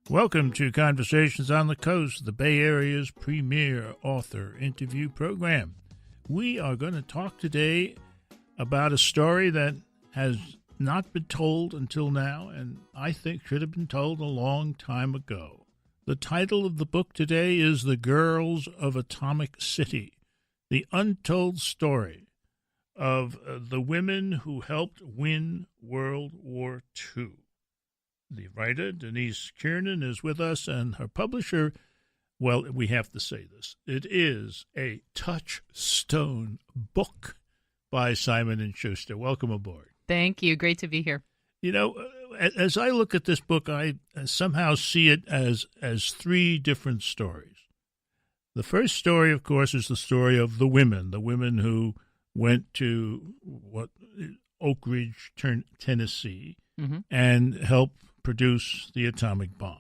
Welcome to Conversations on the Coast, the Bay Area's premier author interview program. We are going to talk today about a story that has not been told until now, and I think should have been told a long time ago. The title of the book today is The Girls of Atomic City, the Untold Story of the women who helped win World War II. The writer, Denise Kiernan, is with us, and her publisher, well, we have to say this, it is a touchstone book by Simon & Schuster. Welcome aboard. Thank you. Great to be here. You know, as I look at this book, I somehow see it as three different stories. The first story, of course, is the story of the women who went to Oak Ridge, Tennessee, and helped produce the atomic bomb.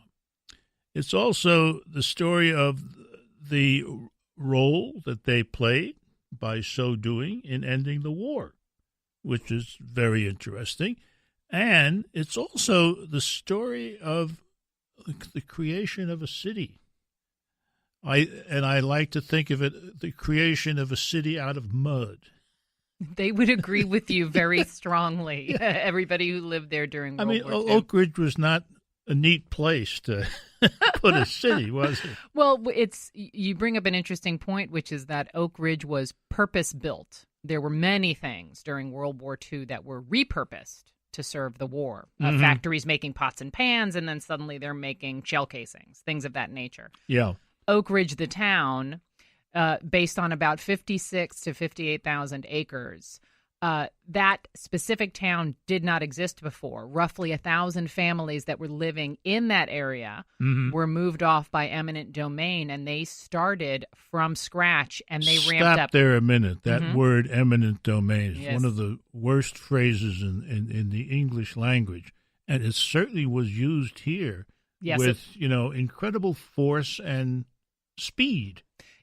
It's also the story of the role that they played by so doing in ending the war, which is very interesting. And it's also the story of the creation of a city. I like to think of it, the creation of a city out of mud. They would agree with you very strongly, everybody who lived there during World War II. Oak Ridge was not a neat place to put a city, was it? Well, you bring up an interesting point, which is that Oak Ridge was purpose-built. There were many things during World War II that were repurposed to serve the war. Factories making pots and pans, and then suddenly they're making shell casings, things of that nature. Yeah. Oak Ridge, the town, based on about 56 to 58,000 acres. That specific town did not exist before. Roughly 1,000 families that were living in that area were moved off by eminent domain, and they started from scratch, and they ramped up. Stop there a minute. That word eminent domain is Yes. one of the worst phrases in the English language, and it certainly was used here with, incredible force and speed.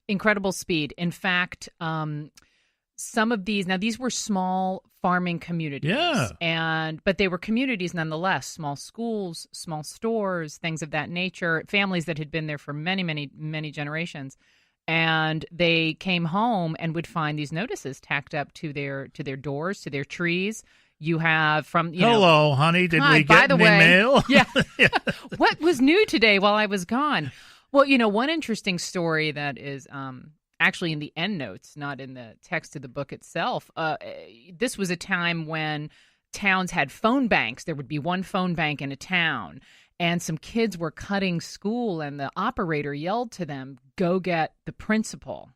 Incredible speed. In fact, some of these were small farming communities. Yeah. But they were communities nonetheless, small schools, small stores, things of that nature, families that had been there for many, many, many generations. And they came home and would find these notices tacked up to their doors, to their trees. You have Hello, honey, did we by get the any way, mail? Yeah. What was new today while I was gone? Well, one interesting story that is actually in the endnotes, not in the text of the book itself. This was a time when towns had phone banks. There would be one phone bank in a town, and some kids were cutting school, and the operator yelled to them, "Go get the principal."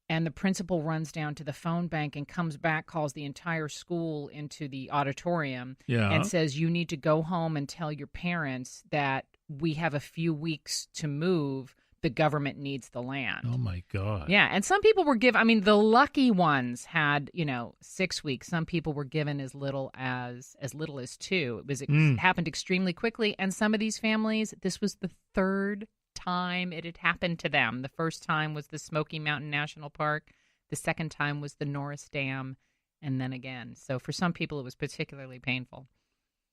And the principal runs down to the phone bank and comes back, calls the entire school into the auditorium, and says, "You need to go home and tell your parents that we have a few weeks to move. The government needs the land." Oh, my God. Yeah, and some people were given, the lucky ones had, 6 weeks. Some people were given as little as 2. It happened extremely quickly, and some of these families, this was the third time it had happened to them. The first time was the Smoky Mountain National Park. The second time was the Norris Dam, and then again. So for some people, it was particularly painful.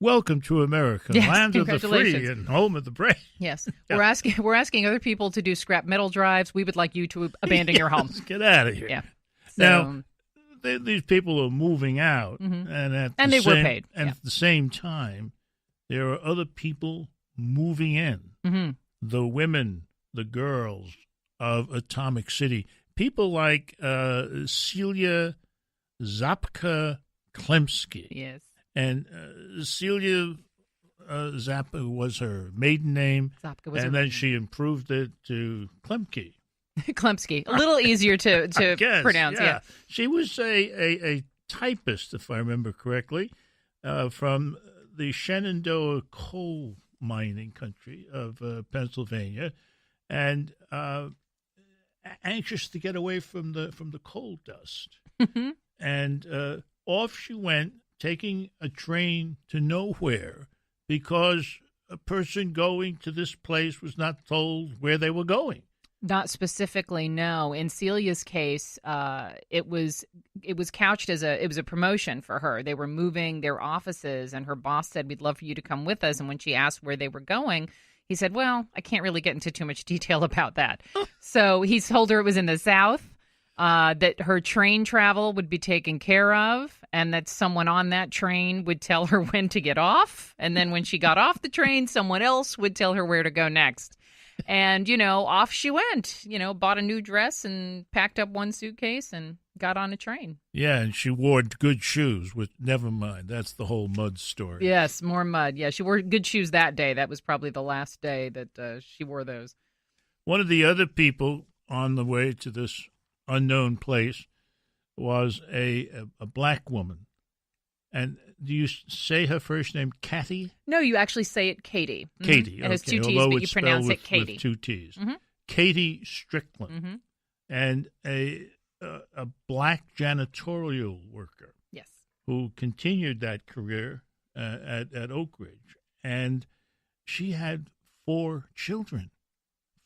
Welcome to America, land of the free and home of the brave. Yes, we're asking other people to do scrap metal drives. We would like you to abandon your home. Get out of here. Yeah. Now, these people are moving out, and they were paid. And at the same time, there are other people moving in. The women, the girls of Atomic City, people like Celia Zapka-Klemsky. Yes. And Celia Zappa was her maiden name, and then she improved it to Klemke. Klemsky, a little easier to pronounce. Yeah, she was a typist, if I remember correctly, from the Shenandoah coal mining country of Pennsylvania, and anxious to get away from the coal dust. And off she went, taking a train to nowhere because a person going to this place was not told where they were going. Not specifically, no. In Celia's case, it was couched as a promotion for her. They were moving their offices, and her boss said, "We'd love for you to come with us." And when she asked where they were going, He said, well, I can't really get into too much detail about that. So he told her it was in the South, that her train travel would be taken care of, and that someone on that train would tell her when to get off. And then when she got off the train, someone else would tell her where to go next. And, off she went, bought a new dress and packed up one suitcase and got on a train. Yeah, and she wore good shoes, which, never mind. That's the whole mud story. Yes, more mud. Yeah, she wore good shoes that day. That was probably the last day that she wore those. One of the other people on the way to this unknown place was a black woman. And do you say her first name, Kathy? No, you actually say it Katie. Katie, It has okay. 2 T's, Although but you it's pronounce spelled it Katie. with 2 T's. Mm-hmm. Katie Strickland. Mm-hmm. And a black janitorial worker. Yes. Who continued that career at Oak Ridge. And she had 4 children.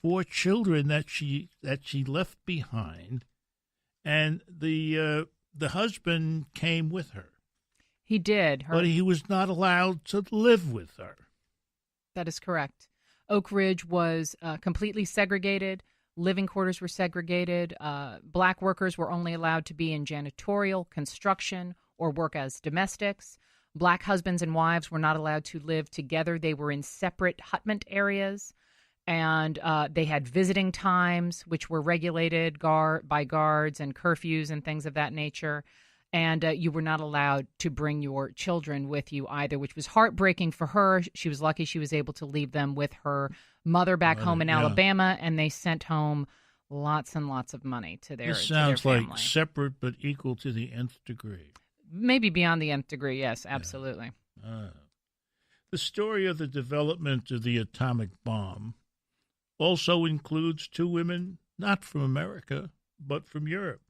4 children that she left behind. And the husband came with her. He did. But he was not allowed to live with her. That is correct. Oak Ridge was completely segregated. Living quarters were segregated. Black workers were only allowed to be in janitorial, construction, or work as domestics. Black husbands and wives were not allowed to live together. They were in separate hutment areas. And they had visiting times, which were regulated by guards and curfews and things of that nature. And you were not allowed to bring your children with you either, which was heartbreaking for her. She was lucky she was able to leave them with her mother back home in Alabama, and they sent home lots and lots of money to their family. This sounds like separate but equal to the nth degree. Maybe beyond the nth degree, yes, absolutely. Yeah. The story of the development of the atomic bomb also includes 2 women, not from America, but from Europe.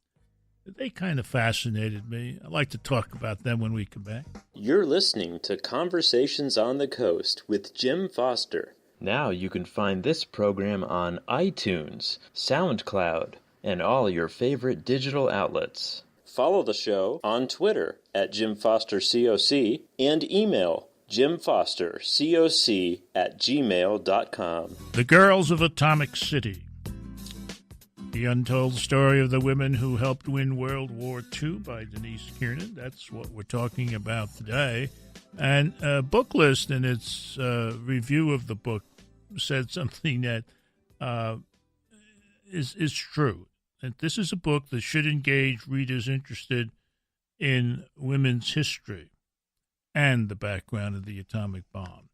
They kind of fascinated me. I'd like to talk about them when we come back. You're listening to Conversations on the Coast with Jim Foster. Now you can find this program on iTunes, SoundCloud, and all your favorite digital outlets. Follow the show on Twitter at JimFosterCoc and email JimFosterCoc@gmail.com. The Girls of Atomic City. The Untold Story of the Women Who Helped Win World War II by Denise Kiernan. That's what we're talking about today. And Booklist, in its review of the book, said something that is true. That this is a book that should engage readers interested in women's history and the background of the atomic bomb.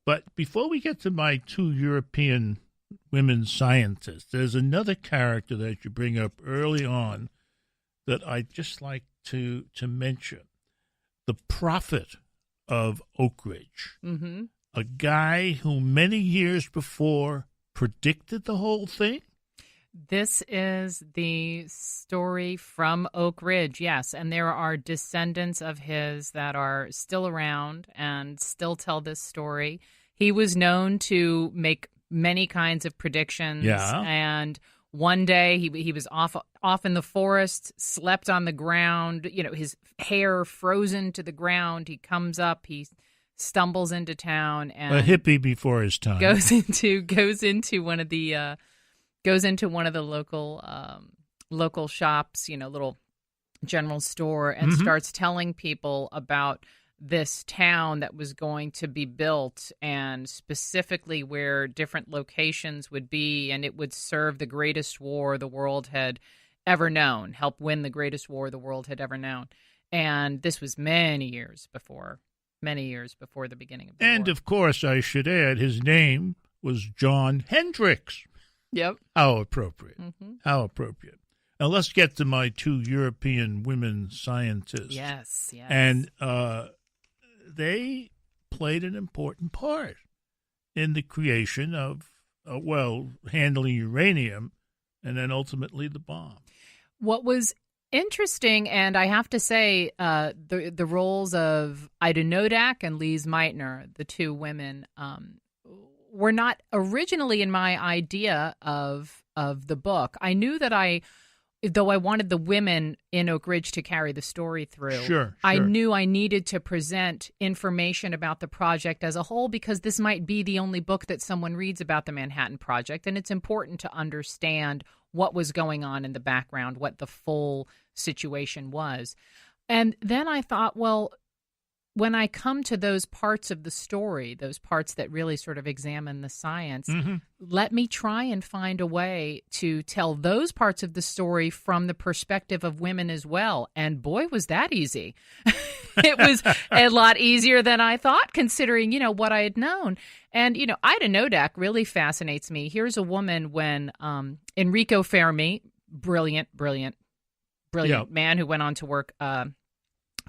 But before we get to my 2 European women scientists, there's another character that you bring up early on that I'd just like to mention. The prophet of Oak Ridge. Mm-hmm. A guy who many years before predicted the whole thing. This is the story from Oak Ridge, yes. And there are descendants of his that are still around and still tell this story. He was known to make many kinds of predictions. Yeah. And one day he was off in the forest, slept on the ground, his hair frozen to the ground. He comes up, he stumbles into town, and a hippie before his time. Goes into one of the local shops, little general store, and starts telling people about this town that was going to be built, and specifically where different locations would be, and it would serve the greatest war the world had ever known, help win the greatest war the world had ever known. And this was many years before the beginning of the war. And, of course, I should add, his name was John Hendricks. Yep. How appropriate. Mm-hmm. How appropriate. Now, let's get to my 2 European women scientists. Yes. And they played an important part in the creation of, handling uranium and then ultimately the bomb. What was interesting, and I have to say, the roles of Ida Nodak and Lise Meitner, the 2 women, were not originally in my idea of the book. I knew that I though I wanted the women in Oak Ridge to carry the story through, Sure. I knew I needed to present information about the project as a whole, because this might be the only book that someone reads about the Manhattan Project, and it's important to understand what was going on in the background, what the full situation was. And then I thought, well, when I come to those parts of the story, those parts that really sort of examine the science, let me try and find a way to tell those parts of the story from the perspective of women as well. And boy, was that easy. It was a lot easier than I thought, considering, what I had known. And, Ida Nodak really fascinates me. Here's a woman when Enrico Fermi, brilliant man who went on to work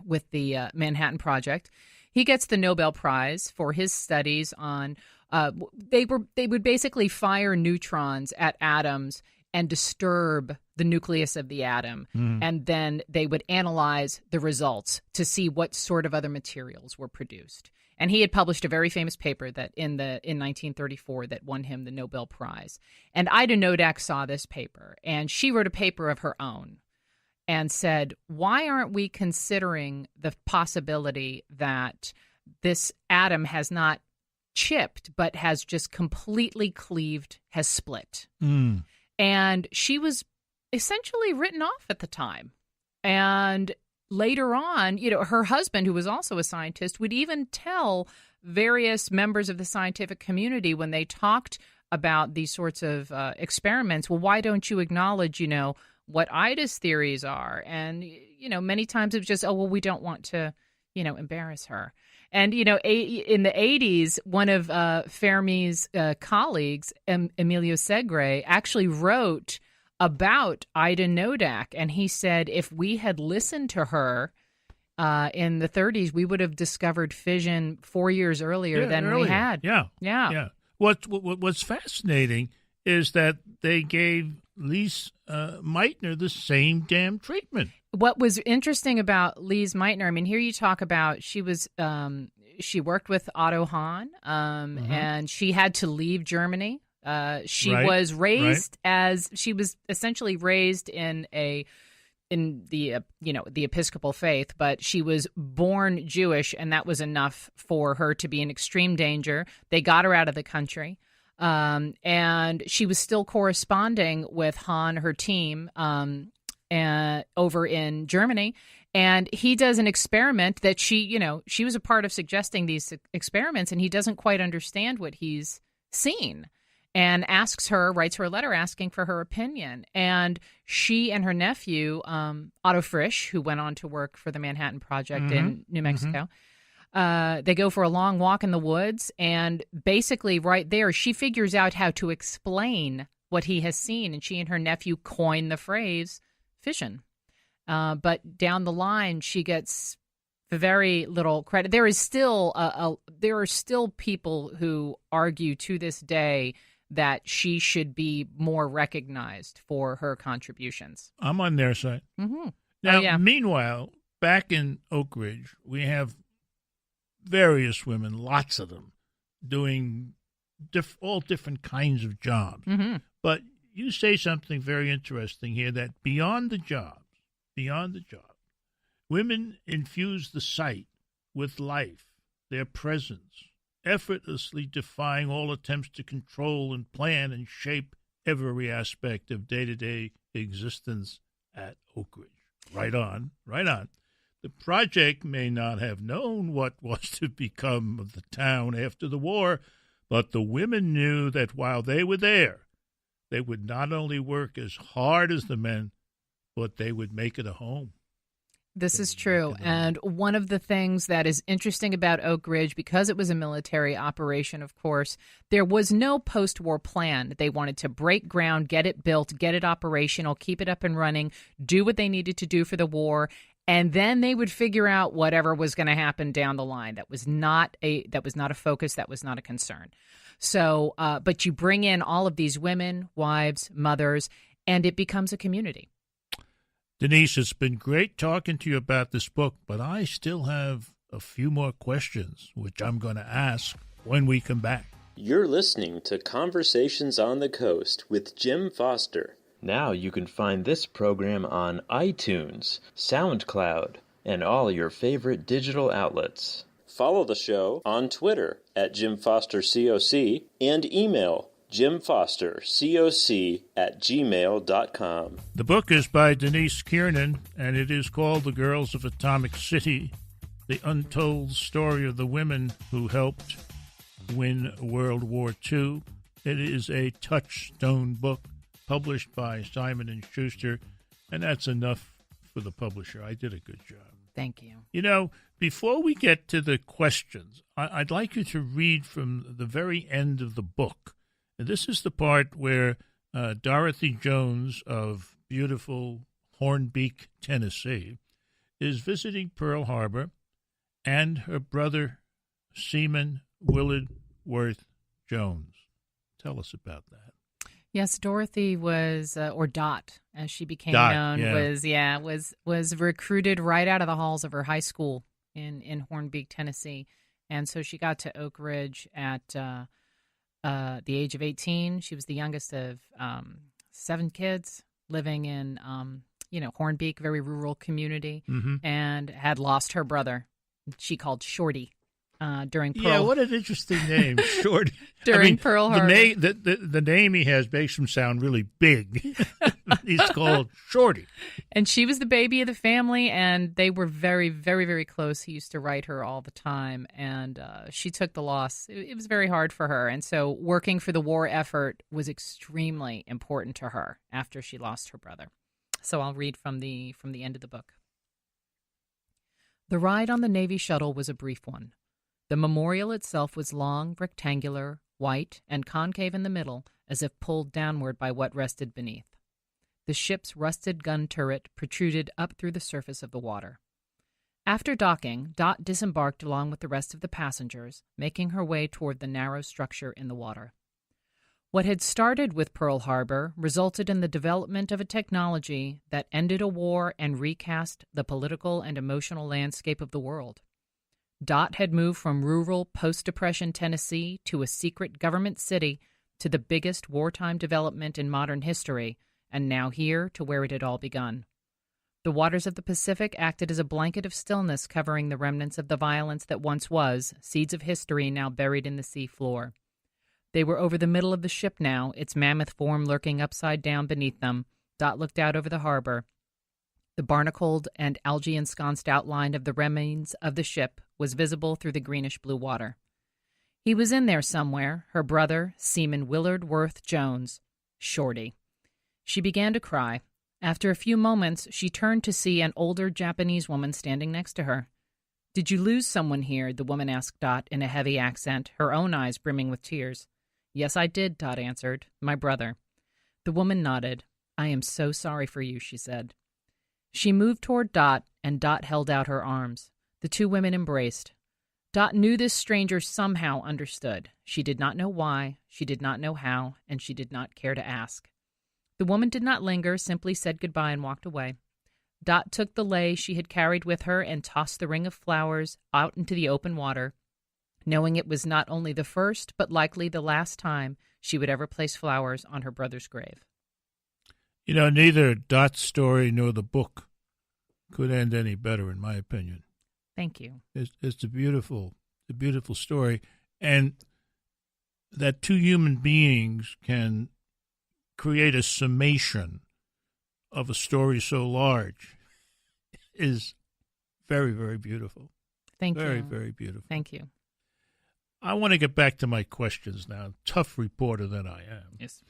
with the Manhattan Project. He gets the Nobel Prize for his studies on they would basically fire neutrons at atoms and disturb the nucleus of the atom, and then they would analyze the results to see what sort of other materials were produced. And he had published a very famous paper that in 1934 that won him the Nobel Prize. And Ida Nodak saw this paper, and she wrote a paper of her own and said, why aren't we considering the possibility that this atom has not chipped, but has just completely cleaved, has split? And she was essentially written off at the time. And later on, her husband, who was also a scientist, would even tell various members of the scientific community when they talked about these sorts of experiments, well, why don't you acknowledge, what Ida's theories are? And, many times it was just, we don't want to, embarrass her. And, in the 80s, one of Fermi's colleagues, Emilio Segre, actually wrote about Ida Nodak. And he said, if we had listened to her in the 30s, we would have discovered fission 4 years earlier than we had. Yeah. What's fascinating is that they gave Lise Meitner the same damn treatment. What was interesting about Lise Meitner, here you talk about she worked with Otto Hahn, and she had to leave Germany. She was raised she was essentially raised in the Episcopal faith, but she was born Jewish, and that was enough for her to be in extreme danger. They got her out of the country. And she was still corresponding with Hahn, her team, over in Germany. And he does an experiment that she was a part of suggesting these experiments, and he doesn't quite understand what he's seen, and writes her a letter asking for her opinion. And she and her nephew, Otto Frisch, who went on to work for the Manhattan Project in New Mexico, they go for a long walk in the woods, and basically right there, she figures out how to explain what he has seen, and she and her nephew coin the phrase fission. But down the line, she gets very little credit. There is still there are still people who argue to this day that she should be more recognized for her contributions. I'm on their side. Now, meanwhile, back in Oak Ridge, we have various women, lots of them, doing all different kinds of jobs. But you say something very interesting here, that beyond the jobs, women infuse the site with life, their presence, effortlessly defying all attempts to control and plan and shape every aspect of day-to-day existence at Oak Ridge. Right on. The project may not have known what was to become of the town after the war, but the women knew that while they were there, they would not only work as hard as the men, but they would make it a home. This is true. And one of the things that is interesting about Oak Ridge, because it was a military operation, of course, there was no post-war plan. They wanted to break ground, get it built, get it operational, keep it up and running, do what they needed to do for the war, and then they would figure out whatever was going to happen down the line. That was not a focus. That was not a concern. So, but you bring in all of these women, wives, mothers, and it becomes a community. Denise, it's been great talking to you about this book, but I still have a few more questions, which I'm going to ask when we come back. You're listening to Conversations on the Coast with Jim Foster. Now you can find this program on iTunes, SoundCloud, and all your favorite digital outlets. Follow the show on Twitter at Jim Foster COC and email jimfostercoc@gmail.com. The book is by Denise Kiernan, and it is called The Girls of Atomic City, the untold story of the women who helped win World War II. It is a touchstone book published by Simon & Schuster, and that's enough for the publisher. I did a good job. Thank you. You know, before we get to the questions, I'd like you to read from the very end of the book. And this is the part where Dorothy Jones of beautiful Hornbeak, Tennessee, is visiting Pearl Harbor, and her brother, Seaman Willard Worth Jones. Tell us about that. Yes, Dorothy was, or Dot, as she became Dot, known, yeah. was recruited right out of the halls of her high school in Hornbeak, Tennessee, and so she got to Oak Ridge at the age of 18. She was the youngest of 7 kids living in Hornbeak, very rural community, and had lost her brother. She called Shorty. During Pearl. Yeah, what an interesting name, Shorty. During Pearl Harbor. The name he has makes him sound really big. He's called Shorty. And she was the baby of the family, and they were very, very, very close. He used to write her all the time, and she took the loss. It was very hard for her, and so working for the war effort was extremely important to her after she lost her brother. So I'll read from the end of the book. The ride on the Navy shuttle was a brief one. The memorial itself was long, rectangular, white, and concave in the middle, as if pulled downward by what rested beneath. The ship's rusted gun turret protruded up through the surface of the water. After docking, Dot disembarked along with the rest of the passengers, making her way toward the narrow structure in the water. What had started with Pearl Harbor resulted in the development of a technology that ended a war and recast the political and emotional landscape of the world. Dot had moved from rural post-Depression Tennessee to a secret government city to the biggest wartime development in modern history, and now here to where it had all begun. The waters of the Pacific acted as a blanket of stillness covering the remnants of the violence that once was, seeds of history now buried in the sea floor. They were over the middle of the ship now, its mammoth form lurking upside down beneath them. Dot looked out over the harbor. The barnacled and algae-ensconced outline of the remains of the ship was visible through the greenish-blue water. He was in there somewhere, her brother, Seaman Willard Worth Jones, Shorty. She began to cry. After a few moments, she turned to see an older Japanese woman standing next to her. "Did you lose someone here?" the woman asked Dot in a heavy accent, her own eyes brimming with tears. "Yes, I did," Dot answered. "My brother." The woman nodded. "I am so sorry for you," she said. She moved toward Dot, and Dot held out her arms. The two women embraced. Dot knew this stranger somehow understood. She did not know why, she did not know how, and she did not care to ask. The woman did not linger, simply said goodbye and walked away. Dot took the lei she had carried with her and tossed the ring of flowers out into the open water, knowing it was not only the first, but likely the last time she would ever place flowers on her brother's grave. You know, neither Dot's story nor the book could end any better, in my opinion. Thank you. It's a beautiful story, and that two human beings can create a summation of a story so large is very, very beautiful. Thank you. Very, very beautiful. Thank you. I want to get back to my questions now. Tough reporter that I am. Yes.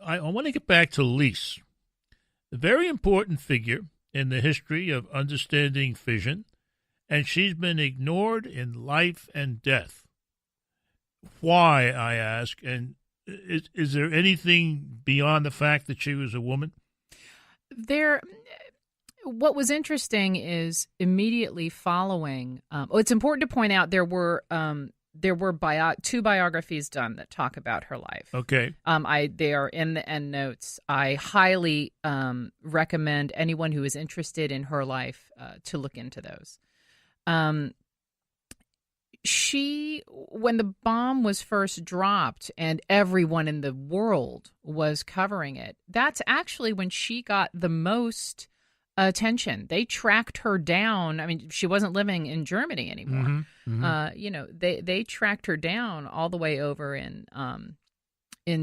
I want to get back to Lise, a very important figure in the history of understanding fission, and she's been ignored in life and death. Why, I ask, and is there anything beyond the fact that she was a woman? What was interesting is immediately following. It's important to point out there were two biographies done that talk about her life. Okay. They are in the end notes. I highly recommend anyone who is interested in her life to look into those. when the bomb was first dropped and everyone in the world was covering it, that's actually when she got the most attention. They tracked her down. I mean, she wasn't living in Germany anymore. They tracked her down all the way over in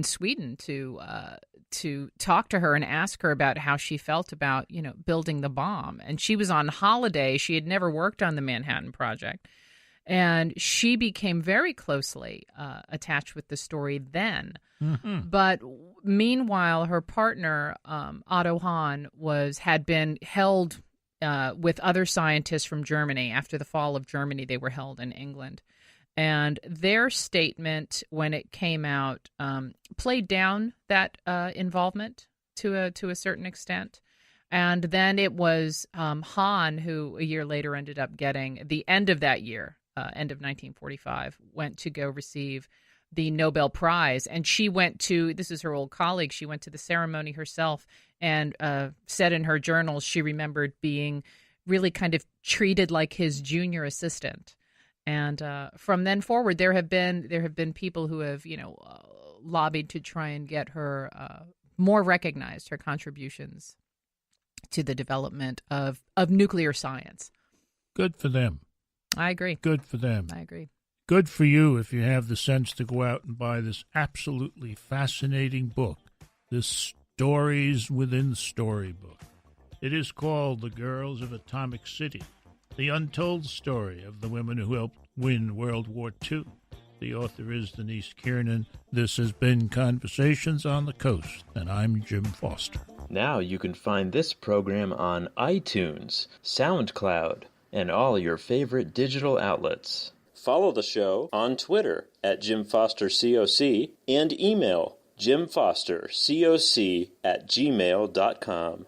Sweden to talk to her and ask her about how she felt about, building the bomb. And she was on holiday. She had never worked on the Manhattan Project. And she became very closely attached with the story then. Mm-hmm. But meanwhile, her partner, Otto Hahn, had been held with other scientists from Germany. After the fall of Germany, they were held in England. And their statement, when it came out, played down that involvement to a certain extent. And then it was Hahn who, a year later, ended up getting, the end of that year, end of 1945, went to go receive the Nobel Prize. And she went to, this is her old colleague, she went to the ceremony herself and said in her journals she remembered being really kind of treated like his junior assistant. And from then forward, there have been people who have, lobbied to try and get her more recognized, her contributions to the development of nuclear science. Good for them. I agree. Good for them. I agree. Good for you if you have the sense to go out and buy this absolutely fascinating book, this Stories Within Storybook. It is called The Girls of Atomic City, the untold story of the women who helped win World War II. The author is Denise Kiernan. This has been Conversations on the Coast, and I'm Jim Foster. Now you can find this program on iTunes, SoundCloud, and all your favorite digital outlets. Follow the show on Twitter at JimFosterCoc and email JimFosterCoc@gmail.com.